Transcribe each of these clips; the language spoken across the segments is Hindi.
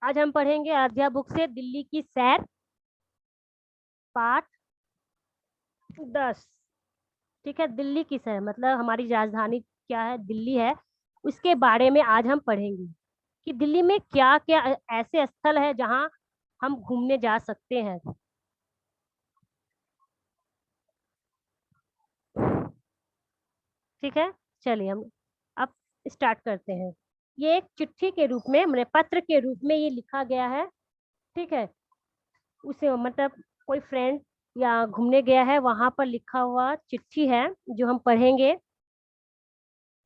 आज हम पढ़ेंगे अध्याय बुक से दिल्ली की सैर, पाठ 10। ठीक है, दिल्ली की सैर मतलब हमारी राजधानी क्या है, दिल्ली है। उसके बारे में आज हम पढ़ेंगे कि दिल्ली में क्या क्या ऐसे स्थल है जहां हम घूमने जा सकते हैं। ठीक है, चलिए हम अब स्टार्ट करते हैं। ये एक चिट्ठी के रूप में, मतलब पत्र के रूप में ये लिखा गया है। ठीक है, उसे मतलब कोई फ्रेंड या घूमने गया है वहां पर लिखा हुआ चिट्ठी है जो हम पढ़ेंगे।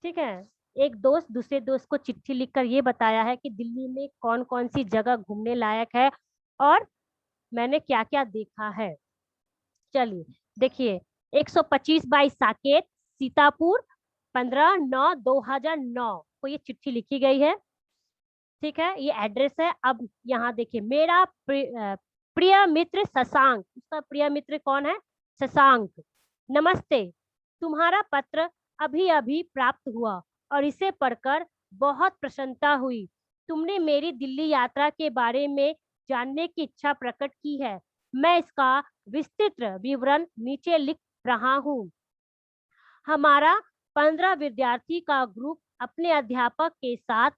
ठीक है, एक दोस्त दूसरे दोस्त को चिट्ठी लिखकर ये बताया है कि दिल्ली में कौन कौन सी जगह घूमने लायक है और मैंने क्या क्या देखा है। चलिए देखिए, 125 बाई साकेत, सीतापुर, 15/9/2009 को ये चिट्ठी लिखी गई है। ठीक है, ये एड्रेस है। अब यहाँ देखिए, मेरा प्रिय मित्र शशांक, उसका प्रिय मित्र कौन है? शशांक। नमस्ते, तुम्हारा पत्र अभी अभी प्राप्त हुआ और इसे पढ़कर बहुत प्रसन्नता हुई। तुमने मेरी दिल्ली यात्रा के बारे में जानने की इच्छा प्रकट की है। मैं इसका विस्तृत विवरण नीचे लिख रहा हूँ। हमारा 15 विद्यार्थी का ग्रुप अपने अध्यापक के साथ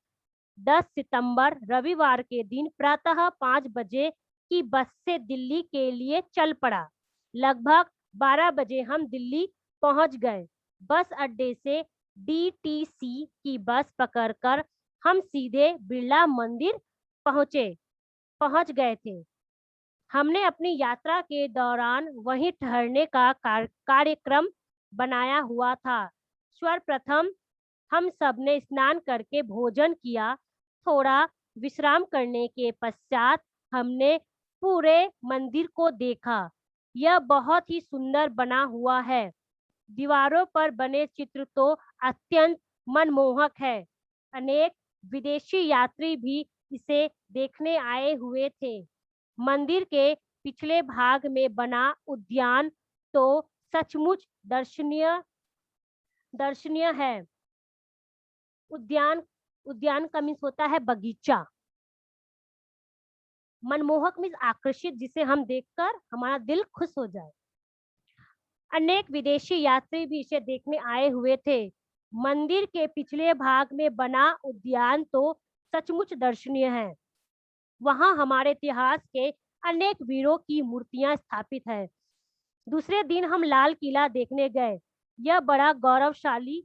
10 सितंबर रविवार के दिन प्रातः 5 बजे की बस से दिल्ली के लिए चल पड़ा। लगभग 12 बजे हम दिल्ली पहुंच गए। बस अड्डे से डीटीसी की बस पकड़कर हम सीधे बिरला मंदिर पहुंच गए थे। हमने अपनी यात्रा के दौरान वहीं ठहरने का कार्यक्रम बनाया हुआ था। सर्वप्रथम हम सब ने स्नान करके भोजन किया। थोड़ा विश्राम करने के पश्चात हमने पूरे मंदिर को देखा। यह बहुत ही सुंदर बना हुआ है। दीवारों पर बने चित्र तो अत्यंत मनमोहक है। अनेक विदेशी यात्री भी इसे देखने आए हुए थे। मंदिर के पिछले भाग में बना उद्यान तो सचमुच दर्शनीय दर्शनीय है। उद्यान उद्यान का मीन्स होता है बगीचा। मनमोहक मीन्स आकर्षित, जिसे हम देखकर हमारा दिल खुश हो जाए। अनेक विदेशी यात्री भी इसे देखने आए हुए थे। मंदिर के पिछले भाग में बना उद्यान तो सचमुच दर्शनीय है। वहां हमारे इतिहास के अनेक वीरों की मूर्तियां स्थापित है। दूसरे दिन हम लाल किला देखने गए। यह बड़ा गौरवशाली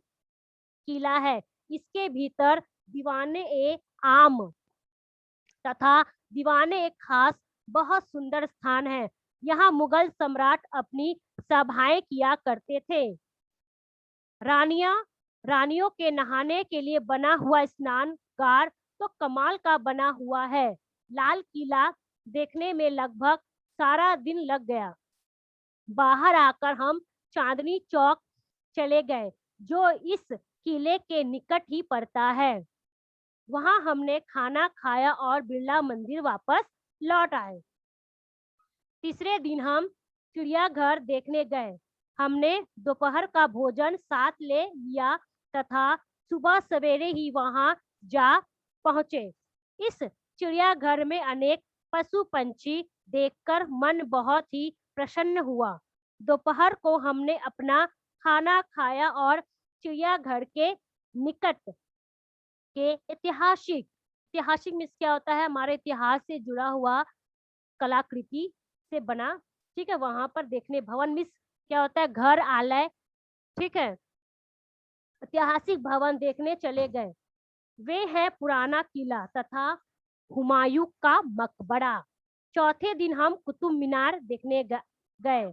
किला है। इसके भीतर दीवाने ए आम तथा दीवाने एक खास बहुत सुंदर स्थान है। यहाँ मुगल सम्राट अपनी सभाएं किया करते थे। रानियां रानियों के नहाने के लिए बना हुआ स्नानगार तो कमाल का बना हुआ है। लाल किला देखने में लगभग सारा दिन लग गया। बाहर आकर हम चांदनी चौक चले गए, जो इस किले के निकट ही पड़ता है। वहां हमने खाना खाया और बिरला मंदिर वापस लौट आए। तीसरे दिन हम चिड़ियाघर देखने गए। हमने दोपहर का भोजन साथ ले लिया तथा सुबह सवेरे ही वहां जा पहुंचे। इस चिड़ियाघर में अनेक पशु पंछी देखकर मन बहुत ही प्रसन्न हुआ। दोपहर को हमने अपना खाना खाया और चिड़ियाघर के निकट के ऐतिहासिक ऐतिहासिक मीन्स क्या होता है, हमारे इतिहास से जुड़ा हुआ कलाकृति से बना, ठीक है, वहां पर देखने भवन मीन्स क्या होता है, घर आलय। ठीक है, ऐतिहासिक भवन देखने चले गए। वे है पुराना किला तथा हुमायूं का मकबरा। चौथे दिन हम कुतुब मीनार देखने गए।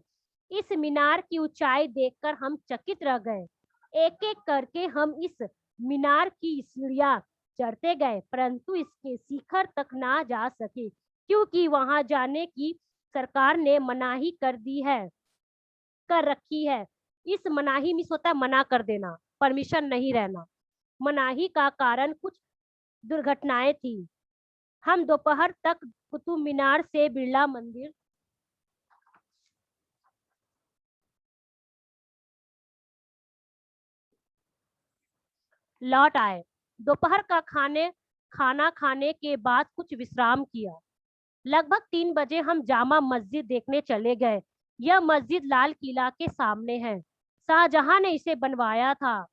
इस मीनार की ऊंचाई देखकर हम चकित रह गए। एक एक करके हम इस मीनार की सीढ़ियां चढ़ते गए, परंतु इसके शिखर तक ना जा सके क्योंकि वहां जाने की सरकार ने मनाही कर रखी है। इस मनाही मीन्स होता है मना कर देना, परमिशन नहीं रहना। मनाही का कारण कुछ दुर्घटनाएं थी। हम दोपहर तक कुतुब मीनार से बिरला मंदिर लौट आए। दोपहर का खाने खाना खाने के बाद कुछ विश्राम किया। लगभग 3 बजे हम जामा मस्जिद देखने चले गए। यह मस्जिद लाल किला के सामने है। शाहजहां ने इसे बनवाया था।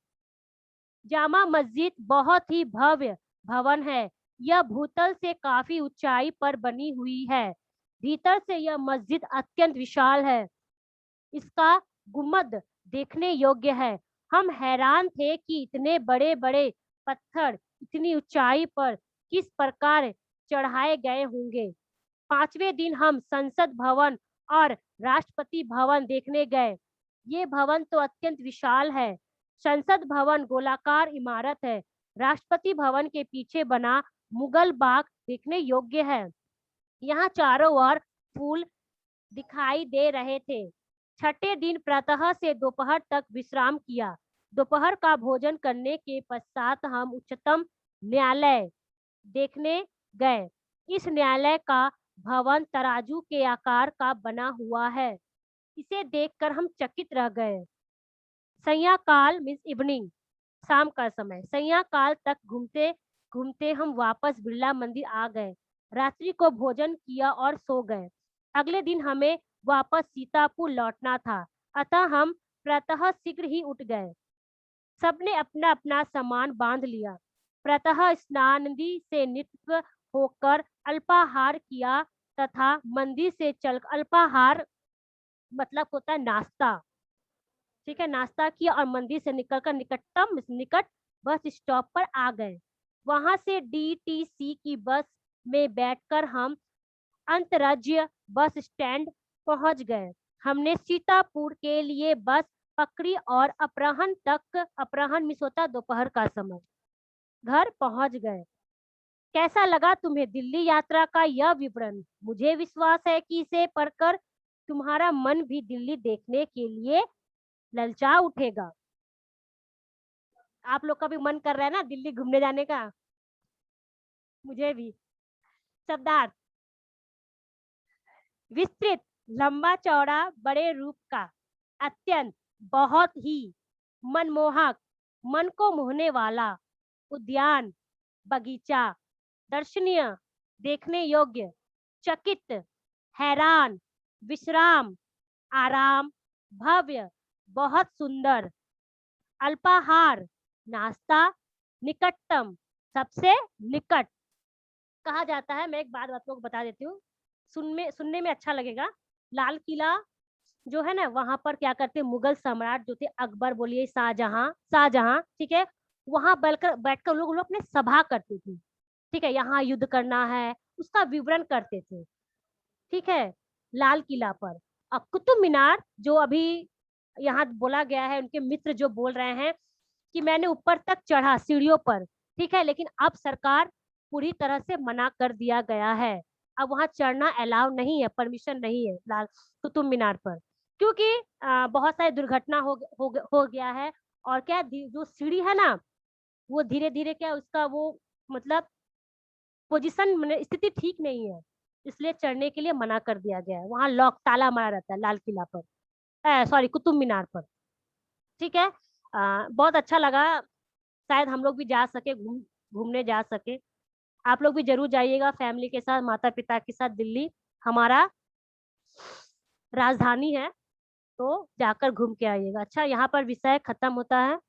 जामा मस्जिद बहुत ही भव्य भवन है। यह भूतल से काफी ऊंचाई पर बनी हुई है। भीतर से यह मस्जिद अत्यंत विशाल है। इसका गुम्बद देखने योग्य है। हम हैरान थे कि इतने बड़े बड़े पत्थर इतनी ऊंचाई पर किस प्रकार चढ़ाए गए होंगे। 5वें दिन हम संसद भवन और राष्ट्रपति भवन देखने गए। ये भवन तो अत्यंत विशाल है। संसद भवन गोलाकार इमारत है। राष्ट्रपति भवन के पीछे बना मुगल बाग देखने योग्य है। यहाँ चारों ओर फूल दिखाई दे रहे थे। छठे दिन प्रातः से दोपहर तक विश्राम किया। दोपहर का भोजन करने के पश्चात हम उच्चतम न्यायालय देखने गए। इस न्यायालय का भवन तराजू के आकार का बना हुआ है। इसे देखकर हम चकित रह गए। संध्याकाल मीन्स इवनिंग, शाम का समय। संध्याकाल तक घूमते घूमते हम वापस बिरला मंदिर आ गए। रात्रि को भोजन किया और सो गए। अगले दिन हमें वापस सीतापुर लौटना था, अतः हम प्रातः शीघ्र ही उठ गए। सबने अपना अपना सामान बांध लिया। प्रातः स्नानादि से निवृत्त होकर अल्पाहार किया तथा मंदिर से चल अल्पाहार मतलब होता है नाश्ता, ठीक है, नाश्ता किया और मंदिर से निकलकर निकट बस स्टॉप पर आ गए। वहां से डीटीसी की बस में बैठकर हम अंतरराज्यीय बस स्टैंड पहुंच गए। हमने सीतापुर के लिए बस पकड़ी और अपराह्न मिस होता दोपहर का समय घर पहुंच गए। कैसा लगा तुम्हें दिल्ली यात्रा का यह विवरण? मुझे विश्वास है कि इसे पढ़कर तुम्हारा मन भी दिल्ली देखने के लिए ललचा उठेगा। आप लोग का भी मन कर रहा है ना दिल्ली घूमने जाने का? मुझे भी। शब्दार्थ: विस्तृत, लंबा चौड़ा, बड़े रूप का, अत्यंत, बहुत ही, मनमोहक, मन को मोहने वाला, उद्यान, बगीचा, दर्शनीय, देखने योग्य, चकित, हैरान, विश्राम, आराम, भव्य, बहुत सुंदर, अल्पाहार, नाश्ता, निकटतम, सबसे निकट। कहा जाता है, मैं एक बात आप लोग को बता देती हूँ, सुनने में अच्छा लगेगा। लाल किला जो है ना, वहां पर क्या करते मुगल सम्राट जो थे, अकबर बोलिए, शाहजहां, ठीक है, वहां बैठकर लोग अपने सभा करते थे। ठीक है, यहाँ युद्ध करना है उसका विवरण करते थे। ठीक है, लाल किला पर। अब कुतुब मीनार जो अभी यहाँ बोला गया है, उनके मित्र जो बोल रहे हैं कि मैंने ऊपर तक चढ़ा सीढ़ियों पर, ठीक है, लेकिन अब सरकार पूरी तरह से मना कर दिया गया है। अब वहां चढ़ना अलाउ नहीं है, परमिशन नहीं है लाल कुतुब मीनार पर, क्योंकि बहुत सारी दुर्घटना हो गया है। और क्या जो सीढ़ी है ना, वो धीरे धीरे क्या उसका वो मतलब पोजीशन स्थिति ठीक नहीं है, इसलिए चढ़ने के लिए मना कर दिया गया है। वहां लॉक ताला मारा रहता है लाल किला पर, सॉरी कुतुब मीनार पर। ठीक है, बहुत अच्छा लगा। शायद हम लोग भी जा सके, घूमने जा सके। आप लोग भी जरूर जाइएगा फैमिली के साथ, माता पिता के साथ। दिल्ली हमारा राजधानी है, तो जाकर घूम के आइएगा। अच्छा, यहाँ पर विषय खत्म होता है।